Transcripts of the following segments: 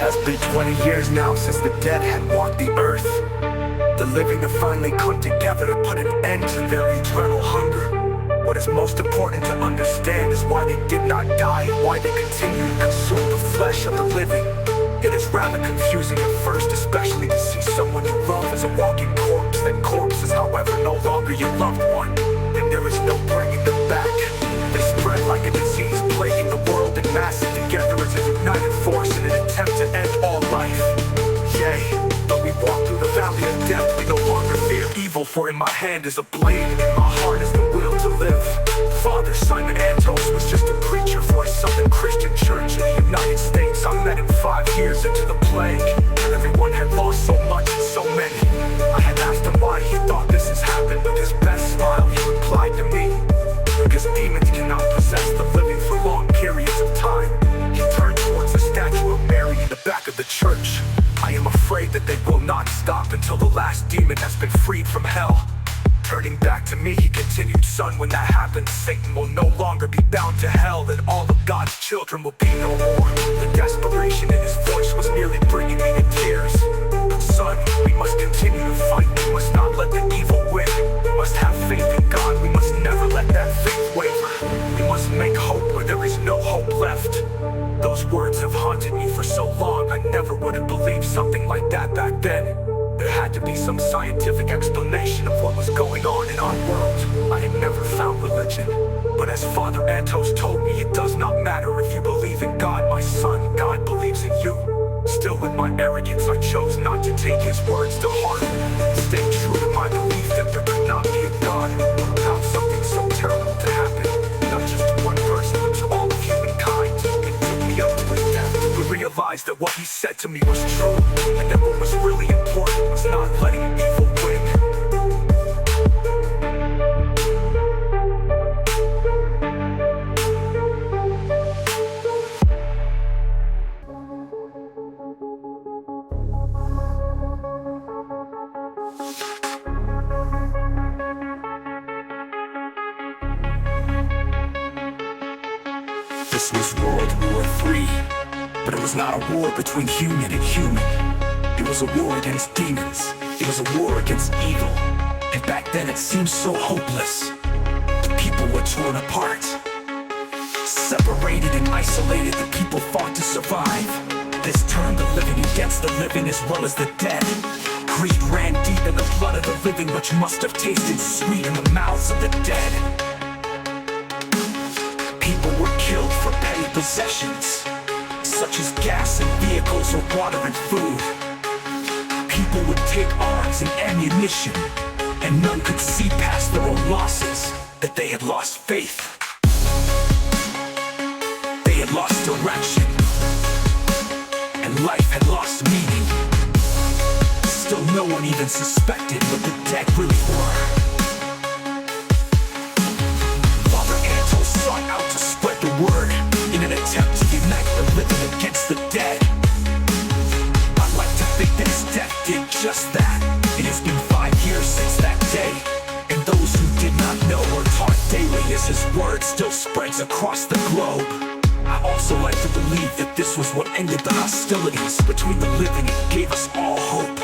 has been 20 years now since the dead had walked the earth. The living have finally come together to put an end to their eternal hunger. What is most important to understand is why they did not die and why they continue to consume the flesh of the living. It is rather confusing at first, especially to see someone you love as a walking corpse. That corpse is, however, no longer your loved one, and there is no bringing them back. They spread like a disease, plaguing the world and massing together as a united force in an attempt to end all life. Yea, though we walk through the valley of death, we no longer fear evil, for in my hand is a blade, and in my heart is the will to live. Father Simon Antos was just a preacher for a Southern Christian church in the United States. I met him 5 years into the plague. Everyone had lost so much and so many. I had asked him why he thought this has happened. With his best smile he replied to me, because demons cannot possess the living for long periods of time. He turned towards the statue of Mary in the back of the church. I am afraid that they will not stop until the last demon has been freed from hell. Turning back to me, he continued, son, when that happens, Satan will no longer be bound to hell, and all of God's children will be no more. The desperation in his voice was nearly bringing me to tears. But son, we must continue to fight. We must not let the evil win. We must have faith in God. We must never let that faith waver. We must make hope where there is no hope left. Those words have haunted me for so long. I never would have believed something like that back then. There had to be some scientific explanation of what was going on in our world. I had never found religion, but as Father Antos told me, it does not matter if you believe in God, my son, God believes in you. Still, with my arrogance, I chose not to take his words to heart. Stay true to my belief that there could not be a God who allowed something so terrible to happen, not just to one person, but to all of humankind. It took me up to his death to realize that what he said to me was true, and that what was really important was not letting evil win. This was World War III, but it was not a war between human and human. It was a war against demons. It was a war against evil. And back then it seemed so hopeless. The people were torn apart. Separated and isolated, the people fought to survive. This turned the living against the living as well as the dead. Greed ran deep in the blood of the living, which must have tasted sweet in the mouths of the dead. People were killed for petty possessions, such as gas and vehicles or water and food. People would take arms and ammunition, and none could see past their own losses, that they had lost faith. They had lost direction, and life had lost meaning. Still, no one even suspected what the dead really were. Father Antos sought out to spread the word in an attempt to unite the living against the dead. I'd like to think that his death did just that. It has been 5 years since that day, and those who did not know are taught daily as his word still spreads across the globe. I also like to believe that this was what ended the hostilities between the living and gave us all hope.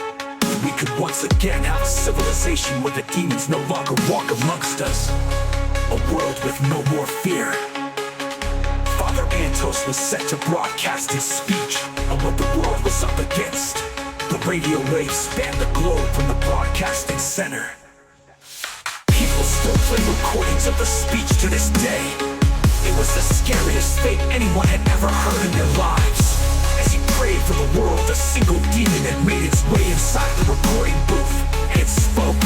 We could once again have a civilization where the demons no longer walk amongst us. A world with no more fear. Father Antos was set to broadcast his speech on what the world was up against. The radio waves spanned the globe from the broadcasting center. People still play recordings of the speech to this day. It was the scariest fate anyone had ever heard in their lives. As he prayed for the world, a single demon had made its way inside the recording booth. It spoke,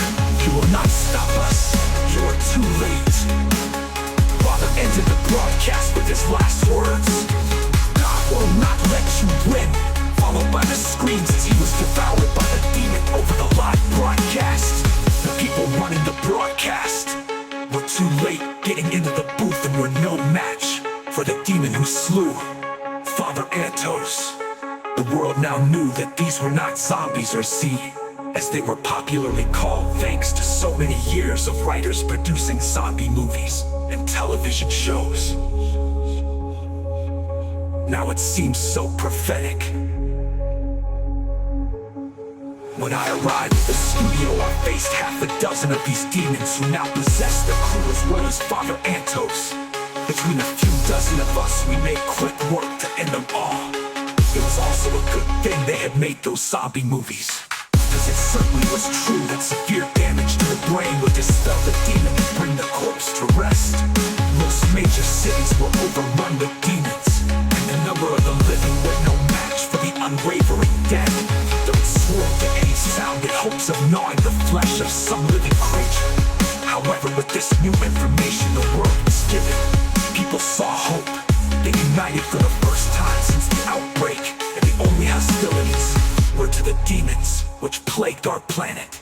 "You will not stop us. You are too late." Father ended the broadcast with his last words, "God will not let you win," followed by the screams as he was devoured by the demon over the live broadcast. The people running the broadcast were too late getting into the booth and were no match for the demon who slew Father Antos. The world now knew that these were not zombies, or Z, as they were popularly called, thanks to so many years of writers producing zombie movies and television shows. Now it seems so prophetic. When I arrived at the studio, I faced half a dozen of these demons who now possessed the crew as well as Father Antos. Between a few dozen of us, we made quick work to end them all. It was also a good thing they had made those zombie movies, because it certainly was true that severe damage to the brain would dispel the demon and bring the corpse to rest. Most major cities were overrun with demons, and the number of the living were no match for the unwavering dead. They would swarm to any sound in hopes of gnawing the flesh of some living creature. However, with this new information the world was given, people saw hope. They united for the first time since the outbreak, and the only hostilities were to the demons which plagued our planet.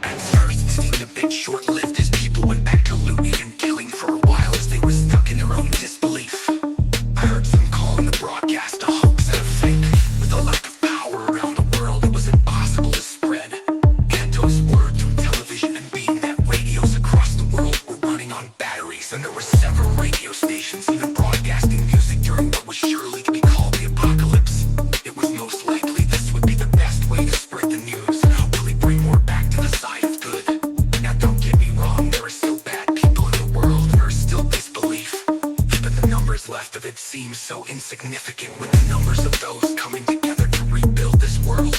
At first, it seemed a bit short-lived as people went back to looting and killing for a while as they were stuck in their own disbelief. I heard some calling the broadcast a hoax and a fake. With the lack of power around the world, it was impossible to spread. Cantos word through television and beam that radios across the world were running on batteries, and there were several radio stations even broadcasting music during what was surely to be called the apocalypse. It was most likely this would be the best way to spread the news and hopefully bring more back to the side of good. Now don't get me wrong, there are still bad people in the world, there is still disbelief. But the numbers left of it seem so insignificant with the numbers of those coming together to rebuild this world.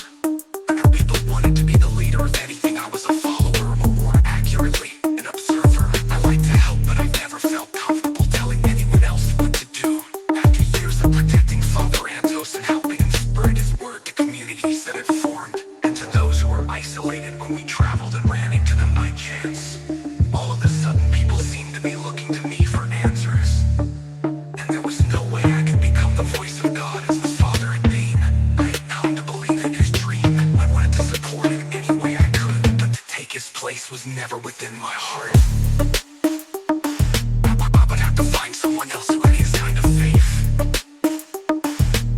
For people wanted to be the leader of anything, I was a follower, or more accurately, an observer. I like to help, but I've never felt comfortable telling anyone else what to do. After years of protecting Father Antos and helping him spread his word to communities that had formed, and to those who were isolated when we traveled and ran into them by chance, all of a sudden people seemed to be looking to me for answers. And there was no way I could become the voice of God as the Father had been. I had come to believe in his dream. I wanted to support him any way I could, but to take his place was never within my heart. I would have to find someone else who had his kind of faith.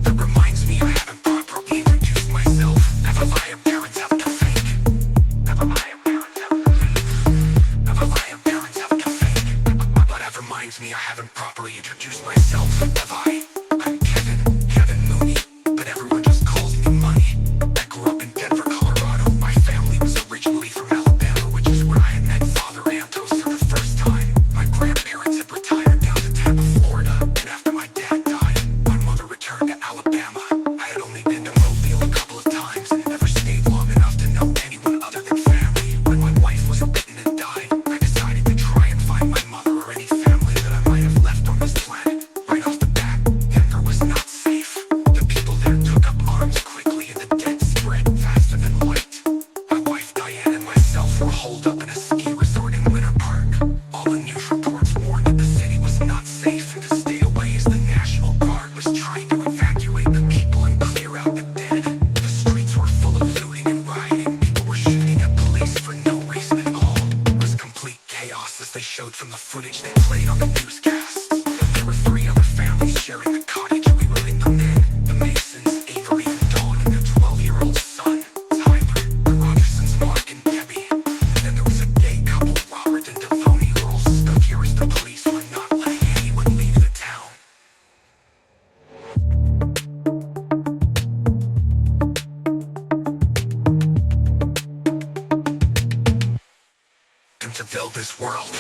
That reminds me I haven't properly introduced myself. Have I parents have to thank? Have I parents have to thank? Have I parents have to thank? But that reminds me I haven't properly introduced myself. Have I? I'm Kevin Mooney, but everyone just calls me Money. I grew up in Denver, Colorado. My family was originally from Alabama, which is where I had met Father Antos for the first time. My grandparents had retired down to Tampa, Florida, and after my dad died, my mother returned to Alabama. I had only been to Mobile a couple of times and never stayed long enough to know anyone other than family. When my wife was bitten and died, I decided to try and find my mother or any family that I might have left on this planet. Right off the bat, Denver was not safe. The people there took up arms quickly and the dead spread faster than light. My wife Diane and myself were holed up in a ski resort in Winter Park. All the news reports warned that the city was not safe and to stay away as the National Guard was trying to evacuate the people and clear out the dead. The streets were full of looting and rioting. People were shooting at police for no reason at all. It was complete chaos as they showed from the footage they played on the newscasts. There were 3 other families sharing a cottage. We were in the men, the Masons, Avery and Dawn, and their 12-year-old son, Tyler, the Rogersons, Mark and Debbie. And then there was a gay couple, Robert and Devoni, who were all stuck here as the police were not letting anyone leave the town. And to build this world.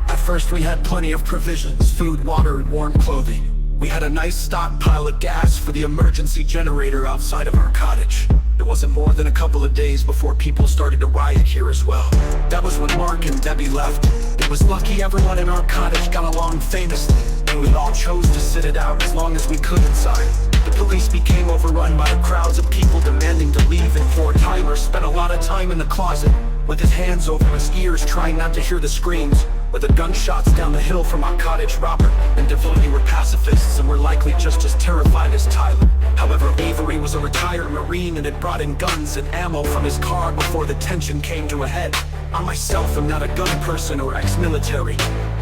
At first we had plenty of provisions, food, water, and warm clothing. We had a nice stockpile of gas for the emergency generator outside of our cottage. It wasn't more than a couple of days before people started to riot here as well. That was when Mark and Debbie left. It was lucky everyone in our cottage got along famously, and we all chose to sit it out as long as we could inside. The police became overrun by crowds of people demanding to leave, and poor Tyler spent a lot of time in the closet with his hands over his ears trying not to hear the screams. With the gunshots down the hill from our cottage, Robert and Devoney were pacifists and were likely just as terrified as Tyler. However, Avery was a retired Marine and had brought in guns and ammo from his car before the tension came to a head. I myself am not a gun person or ex-military,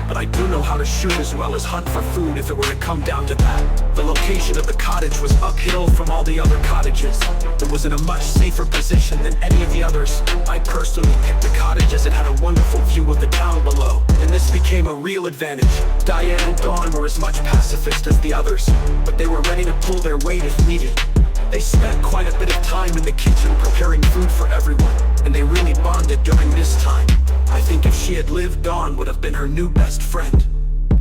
but I do know how to shoot as well as hunt for food if it were to come down to that. The location of the cottage was uphill from all the other cottages. It was in a much safer position than any of the others. I personally picked the cottage as it had a wonderful view of the town below, and this became a real advantage. Diane and Dawn were as much pacifist as the others, but they were ready to pull their weight if needed. They spent quite a bit of time in the kitchen preparing food for everyone, and they really bonded during this time. I think if she had lived, Dawn would have been her new best friend.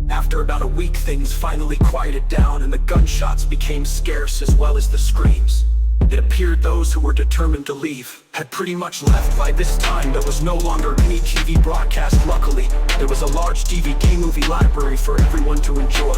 After about a week, things finally quieted down and the gunshots became scarce as well as the screams. It appeared those who were determined to leave had pretty much left. By this time, there was no longer any TV broadcast. Luckily, there was a large DVD movie library for everyone to enjoy.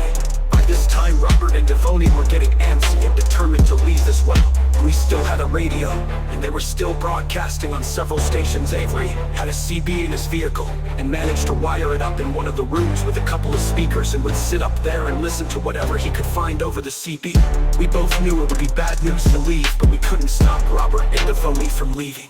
By this time, Robert and Devoney were getting antsy and determined to leave as well. We still had a radio, and they were still broadcasting on several stations. Avery had a CB in his vehicle and managed to wire it up in one of the rooms with a couple of speakers and would sit up there and listen to whatever he could find over the CB. We both knew it would be bad news to leave, but we couldn't stop Robert and Devoney from leaving.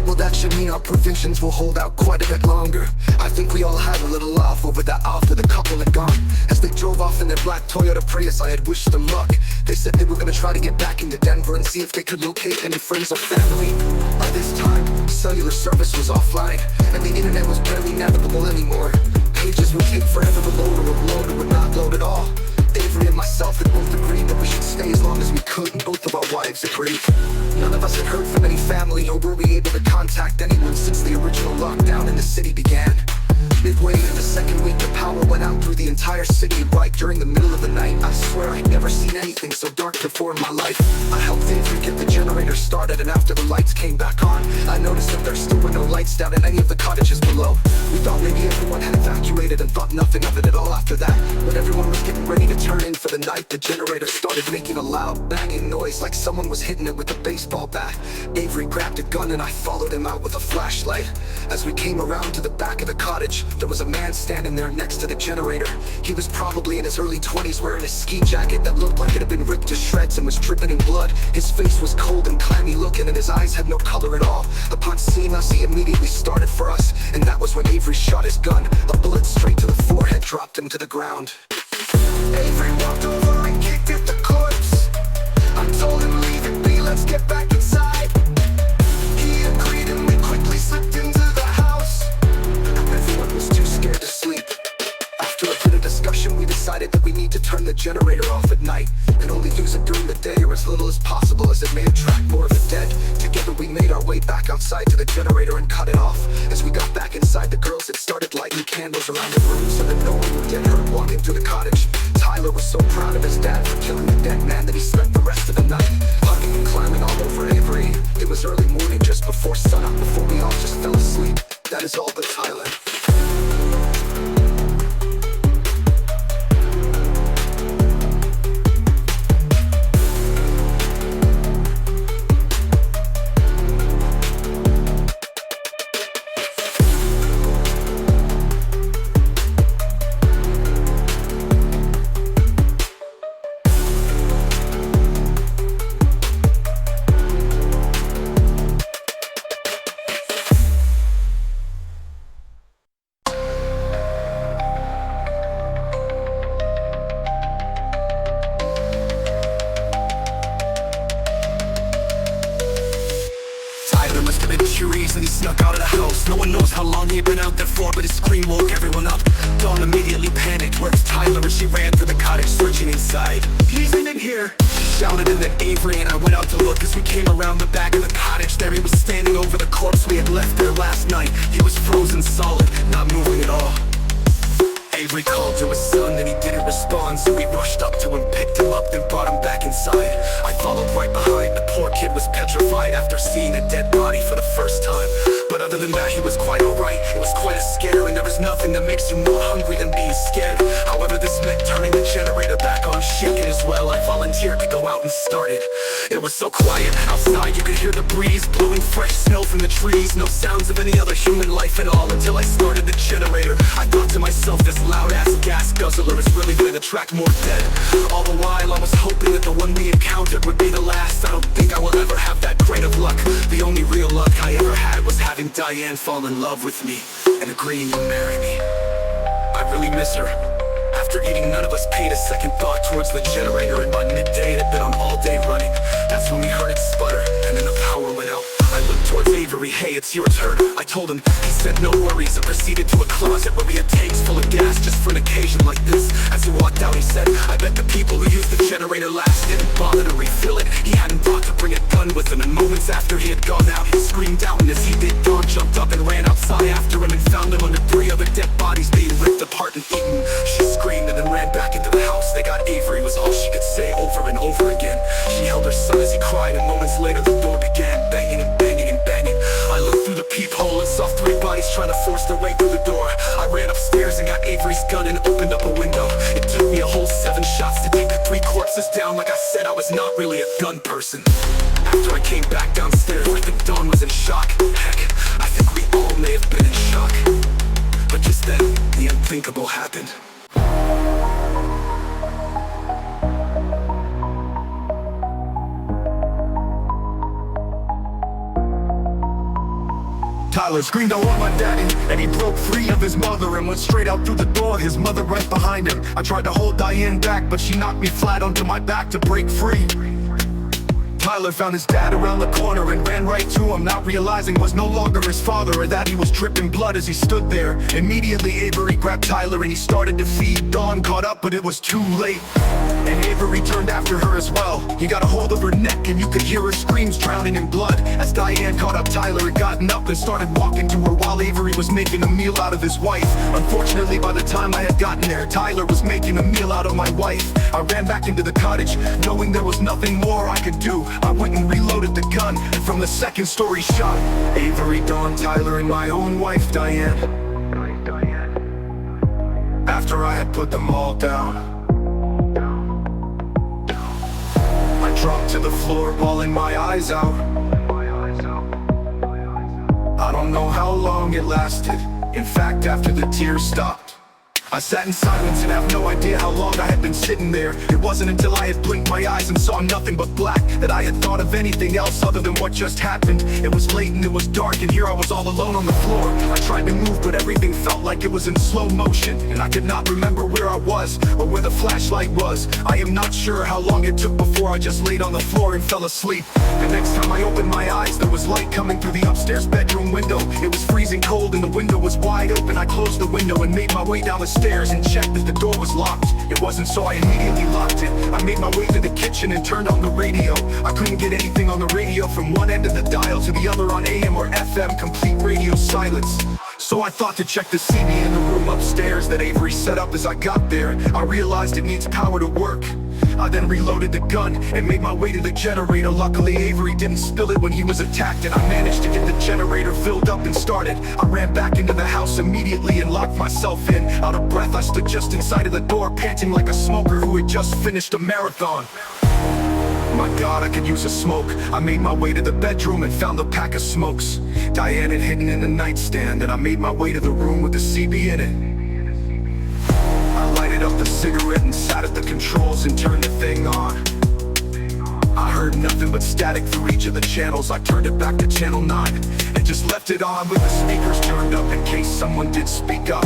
Well, that should mean our provisions will hold out quite a bit longer. I think we all had a little laugh over that after the couple had gone. As they drove off in their black Toyota Prius, I had wished them luck. They said they were gonna try to get back into Denver and see if they could locate any friends or family. By this time, cellular service was offline, and the internet was barely navigable anymore. Pages would take forever to load, or would load, or would not load at all. Avery and myself had both agreed that we should stay as long as we could, and both of our wives agreed. None of us had heard from any family, or were we able to contact anyone since the original lockdown in the city began. Midway in the second week, the power went out through the entire city right during the middle of the night. I swear I'd never seen anything so dark before in my life. I helped Avery get the generator started, and after the lights came back on, I noticed that there still were no lights down in any of the cottages below. We thought maybe everyone had evacuated and thought nothing of it at all after that. When everyone was getting ready to turn in for the night, the generator started making a loud banging noise like someone was hitting it with a baseball bat. Avery grabbed a gun and I followed him out with a flashlight. As we came around to the back of the cottage, there was a man standing there next to the generator. He was probably in his early 20s, wearing a ski jacket that looked like it had been ripped to shreds and was dripping in blood. His face was cold and clammy looking, and his eyes had no color at all. Upon seeing us, he immediately started for us, and that was when Avery shot his gun. A bullet straight to the forehead dropped him to the ground. Avery walked over and kicked at the corpse. I told him, leave it be, let's get back inside. He agreed and we quickly slipped into the house. Everyone was too scared to sleep. After a bit of discussion, we decided that we need to turn the generator off at night and only use it during the day, or as little as possible, as it may attract more of the dead. Together we made our way back outside to the generator and cut it off. As we got back inside, the girls had started lighting candles around the room so that no one would get hurt walking through the cottage. Tyler was so proud of his dad for killing the dead man that he spent the rest of the night hugging and climbing all over Avery. It was early morning just before sunup, before we all just fell asleep. That is all but Tyler. of the house. No one knows how long he'd been out there for, but his scream woke everyone up. Dawn immediately panicked. Where's Tyler? And she ran for the cottage, searching inside. He's in here, she shouted, and then Avery and I went out to look. As we came around the back of the cottage, there he was standing over the corpse we had left there last night. He was frozen solid, not moving at all. Avery called to his son and he didn't respond, so we rushed up to him, picked him up, then brought him back inside. I followed right behind. The poor kid was petrified after seeing a dead body for the first time. But other than that, he was quite alright. It was quite a scare, and there was nothing that makes you more hungry than being scared. However, this meant turning the generator back on, shaking as well. I volunteered to go out and start it. It was so quiet outside, you could hear the breeze blowing fresh snow from the trees. No sounds of any other human life at all until I started the generator. I thought to myself, this loud-ass gas guzzler is really gonna attract more dead. All the while I was hoping that the one we encountered would be the last. I don't think I will ever have that great of luck. The only real luck I ever had was having Diane fall in love with me and agreeing to marry me. I really miss her. After eating, none of us paid a second thought towards the generator, and by midday it had been on all day running. That's when we heard it sputter, and then the power went out. I looked towards Avery. Hey, it's your turn, I told him. He said no worries and proceeded to a closet where we had tanks full of gas just for an occasion like this. As he walked out, he said, I bet the people who used the generator last didn't bother to refill it. He hadn't thought to bring a gun with him, and moments after he had gone out, he screamed out, and as he did, Dawn jumped up and ran outside after him and found him under 3 other dead bodies being ripped apart and eaten. She screamed and then ran back into the house. They got Avery, was all she could say over and over again. She held her son as he cried, and moments later the door began banging and banging and banging. I looked through the peephole and saw 3 bodies trying to force their way through the door. I ran upstairs and got Avery's gun and opened up a window. It took me a whole 7 shots to take the 3 corpses down. Like I said, I was not really a gun person. After I came back downstairs, I think Dawn was in shock. Heck, I think we all may have been in shock. But just then, the unthinkable happened. Tyler screamed, I want my daddy, and he broke free of his mother and went straight out through the door, his mother right behind him. I tried to hold Diane back, but she knocked me flat onto my back to break free. Tyler found his dad around the corner and ran right to him, not realizing was no longer his father, or that he was dripping blood as he stood there. Immediately Avery grabbed Tyler and he started to feed. Dawn caught up, but it was too late, and Avery turned after her as well. He got a hold of her neck and you could hear her screams drowning in blood. As Diane caught up, Tyler had gotten up and started walking to her while Avery was making a meal out of his wife. Unfortunately, by the time I had gotten there, Tyler was making a meal out of my wife. I ran back into the cottage, knowing there was nothing more I could do. I went and reloaded the gun, and from the second story shot Avery, Dawn, Tyler, and my own wife, Diane. After I had put them all down, I dropped to the floor, bawling my eyes out. I don't know how long it lasted. In fact, after the tears stopped, I sat in silence and have no idea how long I had been sitting there. It wasn't until I had blinked my eyes and saw nothing but black that I had thought of anything else other than what just happened. It was late and it was dark, and here I was all alone on the floor. I tried to move, but everything felt like it was in slow motion, and I could not remember where I was or where the flashlight was. I am not sure how long it took before I just laid on the floor and fell asleep. The next time I opened my eyes, there was light coming through the upstairs bedroom window. It was freezing cold and the window was wide open. I closed the window and made my way down the stairs and checked that the door was locked. It wasn't, so I immediately locked it. I made my way to the kitchen and turned on the radio. I couldn't get anything on the radio from one end of the dial to the other on AM or FM, complete radio silence. So I thought to check the CD in the room upstairs that Avery set up. As I got there, I realized it needs power to work. I then reloaded the gun and made my way to the generator. Luckily, Avery didn't spill it when he was attacked, and I managed to get the generator filled up and started. I ran back into the house immediately and locked myself in. Out of breath, I stood just inside of the door, panting like a smoker who had just finished a marathon. My God, I could use a smoke. I made my way to the bedroom and found a pack of smokes Diane had hidden in the nightstand, and I made my way to the room with the CB in it. I lighted up the cigarette and sat at the controls and turned the thing on. I heard nothing but static through each of the channels. I turned it back to channel 9 and just left it on with the speakers turned up in case someone did speak up.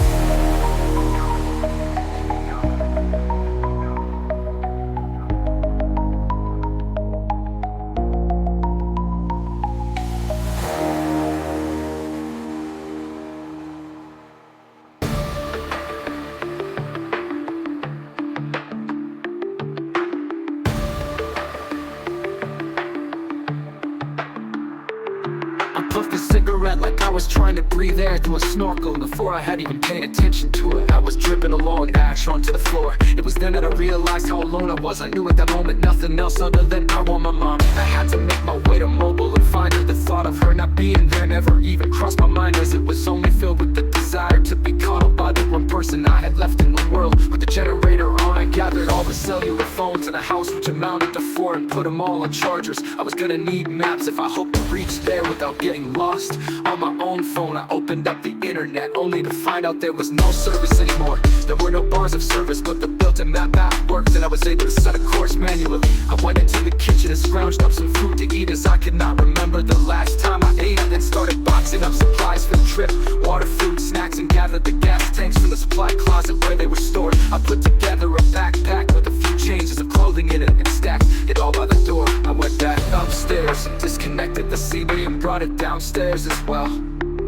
was trying to breathe air through a snorkel, and before I had even paid attention to it, I was dripping along ash onto the floor. It was then that I realized how alone I was. I knew at that moment nothing else other than I want my mom. I had to make my way to mobile and find her. The thought of her not being there never even crossed my mind, as it was only filled with the desire to be coddled by the one person I had left in the world. With the generator on, I gathered all the cellular phones in the house, which amounted to 4, and put them all on chargers. I was gonna need maps if I hoped to reach there without getting lost. On my own phone, I opened up the internet, only to find out there was no service anymore. There were no bars of service, but the built-in map app worked, and I was able to set a course manually. I went into the kitchen and scrounged up some food to eat, as I could not remember the last time I ate. I then started boxing up supplies for the trip, water, food, snacks, and gathered the gas tanks from the supply closet where they were stored. I put together a backpack with a few changes of clothing in it and stacked it all by the door. I went back upstairs and disconnected the CB and brought it downstairs as well.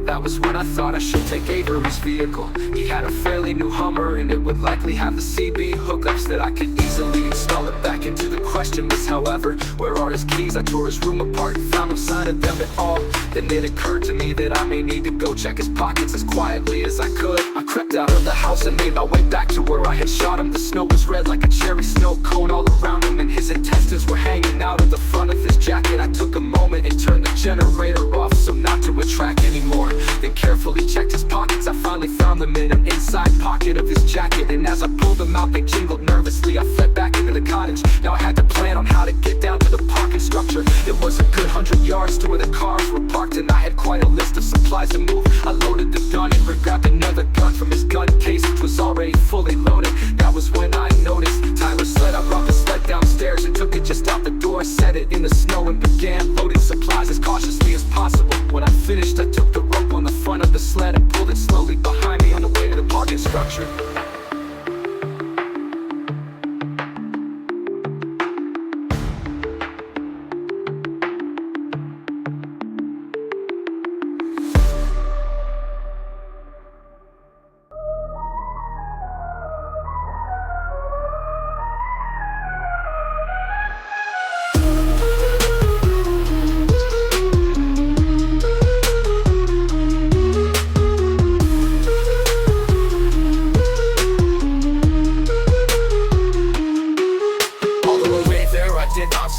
That was when I thought I should take Avery's vehicle. He had a fairly new Hummer, and it would likely have the CB hookups that I could easily install it back into. The question was, however, where are his keys? I tore his room apart and found no sign of them at all. Then it occurred to me that I may need to go check his pockets as quietly as I could. I crept out of the house and made my way back to where I had shot him. The snow was red like a cherry snow cone all around him, and his intestines were hanging out of the front of his jacket. I took a moment and turned the generator off so not to attract anymore. Then carefully checked his pockets. I finally found them in an inside pocket of his jacket, and as I pulled them out, they jingled nervously. I fled back into the cottage. Now I had to plan on how to get down to the pocket structure. It was a good 100 yards to where the cars were parked, and I had quite a list of supplies to move. I loaded the gun and grabbed another gun from his gun case, which was already fully loaded. That was when I noticed Tyler's sled. I brought the sled downstairs and took it just out the door, set it in the snow, and began loading supplies as cautiously as possible. When I finished, I took the rope on the front of the sled and pulled it slowly behind me on the way to the parking structure.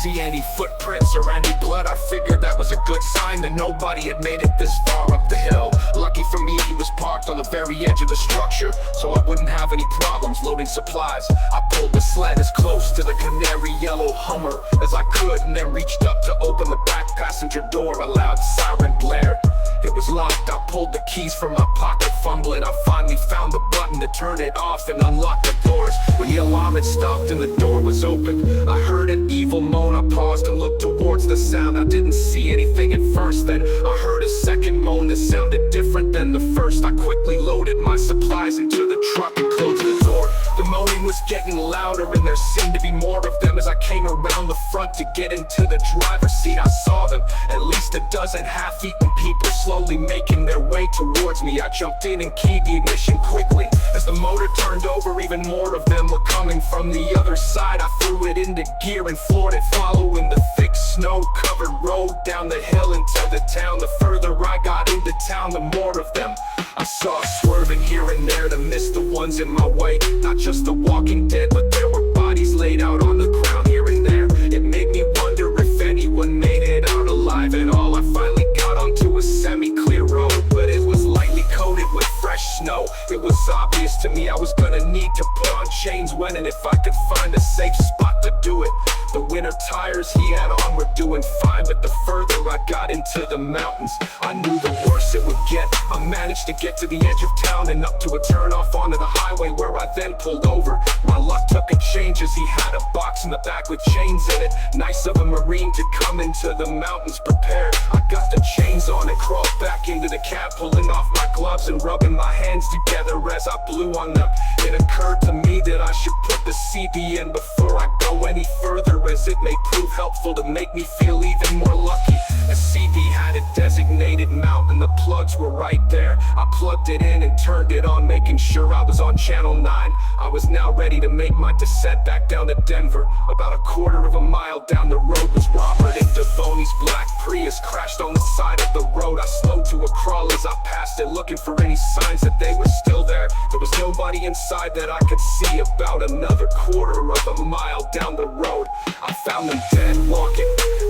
See any footprints or any blood. I figured that was a good sign that nobody had made it this far up the hill. Lucky for me, he was parked on the very edge of the structure, so I wouldn't have any problems loading supplies. I pulled the sled as close to the canary yellow Hummer as I could, and then reached up to open the back passenger door. A loud siren blared. It was locked. I pulled the keys from my pocket, fumbling. I finally found the button to turn it off and unlock the doors. When the alarm had stopped and the door was open, I heard an evil moan. I paused and looked towards the sound. I didn't see anything at first. Then I heard a second moan that sounded different than the first. I quickly loaded my supplies into the truck and closed the door. The moaning was getting louder, and there seemed to be more of them. As I came around the front to get into the driver's seat, I saw them, at least a dozen half-eaten people slowly making their way towards me. I jumped in and keyed the ignition quickly. As the motor turned over, even more of them were coming from the other side. I threw it into gear and floored it, following the thick snow-covered road down the hill into the town. The further I got into town, the more of them I saw swerving here and there to miss the ones in my way. Not just the walking dead, but there were bodies laid out on the ground here and there. It made me wonder if anyone made it out alive at all. I finally got onto a semi-clear road, but it was lightly coated with fresh snow. It was obvious to me I was gonna need to put on chains when and if I could find a safe spot to do it. The winter tires he had on were doing fine, but the further I got into the mountains, I knew the worse it would get. I managed to get to the edge of town and up to a turnoff onto the highway, where I then pulled over. My luck took a change as he had a box in the back with chains in it. Nice of a Marine to come into the mountains prepared. I got the chains on and crawled back into the cab, pulling off my gloves and rubbing my hands together as I blew flew on them. It occurred to me that I should put the CD in before I go any further, as it may prove helpful to make me feel even more lucky. The CD had a designated mount and the plugs were right there. I plugged it in and turned it on, making sure I was on channel 9. I was now ready to make my descent back down to Denver. About a quarter of a mile down the road was Robert and Devoni's black Prius crashed on the side of the road. I slowed to a crawl as I passed it, looking for any signs that they were still there. There was nobody inside that I could see. About another quarter of a mile down the road, I found them dead, walking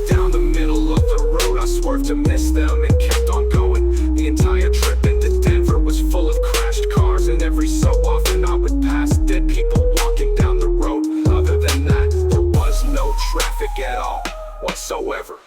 down the middle of the road. I swerved to miss them and kept on going. The entire trip into Denver was full of crashed cars, and every so often I would pass dead people walking down the road. Other than that, there was no traffic at all whatsoever.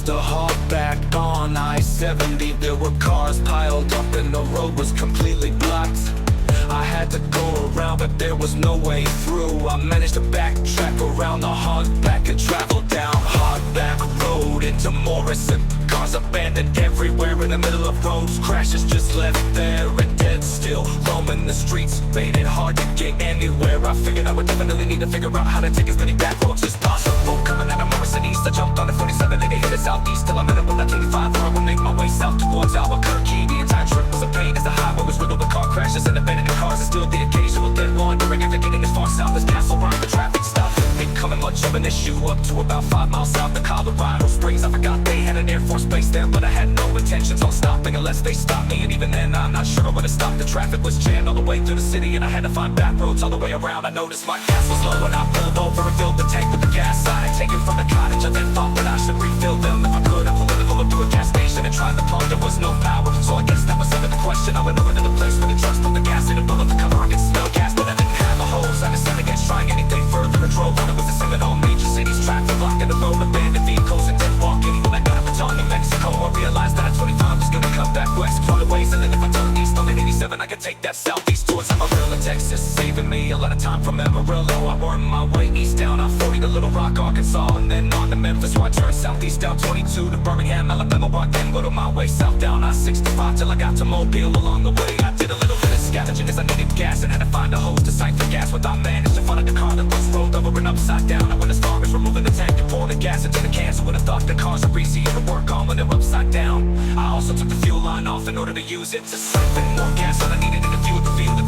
The hop back on I-70, there were cars piled up and the road was completely blocked. I had to go around, but there was no way through. I managed to backtrack around the hogback and travel down Hogback Road into Morrison. Cars abandoned everywhere in the middle of roads, crashes just left there and dead still roaming the streets, made it hard to get anywhere. I figured I would definitely need to figure out how to take as many back roads as possible. Coming out of Morrison East, I jumped on the 47 and it hit the southeast till I met up with that 25, where I would make my way south towards Albuquerque. The entire trip was a pain as the highway was riddled with car crashes and abandoned cars, and still the occasional dead wandering after getting as far south as Castle Rock. The traffic stopped becoming much of an issue up to about 5 miles south of Colorado Springs. I forgot they had an Air Force base there, but I had no intentions on stopping unless they stopped me, and even then I'm not sure I would have stopped. The traffic was jammed all the way through the city and I had to find back roads all the way around. I noticed my gas was low and I pulled over and filled the tank with the gas I had taken from the cottage. I then thought that I should refill them. If I could, I pulled it over to a gas station and tried the pump. There was no power, so I guess that was out of the question. I went over to the place where the trucks put the gas in and blew up the cover. I could smell gas, but I didn't have a hose. I decided against trying anything further. I drove on. It was the same in all major cities, traffic blocking the road, abandoned vehicles and dead walking. When I got up in New Mexico, I realized that 25 was gonna cut back west quite a ways, and then if I turned east on the 87, I could take that southeast towards Amarillo, Texas, saving me a lot of time from Amarillo. I wormed my way east down I-40 to Little Rock, Arkansas, and then on to Memphis, where I turned southeast down 22 to Birmingham, Alabama, where I then go to my way south down I-65 till I got to Mobile. Along the way, I did a little bit of scavenging as I needed gas and had to find a hose to siphon gas. But I managed to find a car that was rolled over and upside down. I went as far as removing the tank and pouring the gas into the can. So would have thought the cars are easier to work on when they're upside down. I also took the fuel line off in order to use it to siphon more gas than I needed in the fuel to feel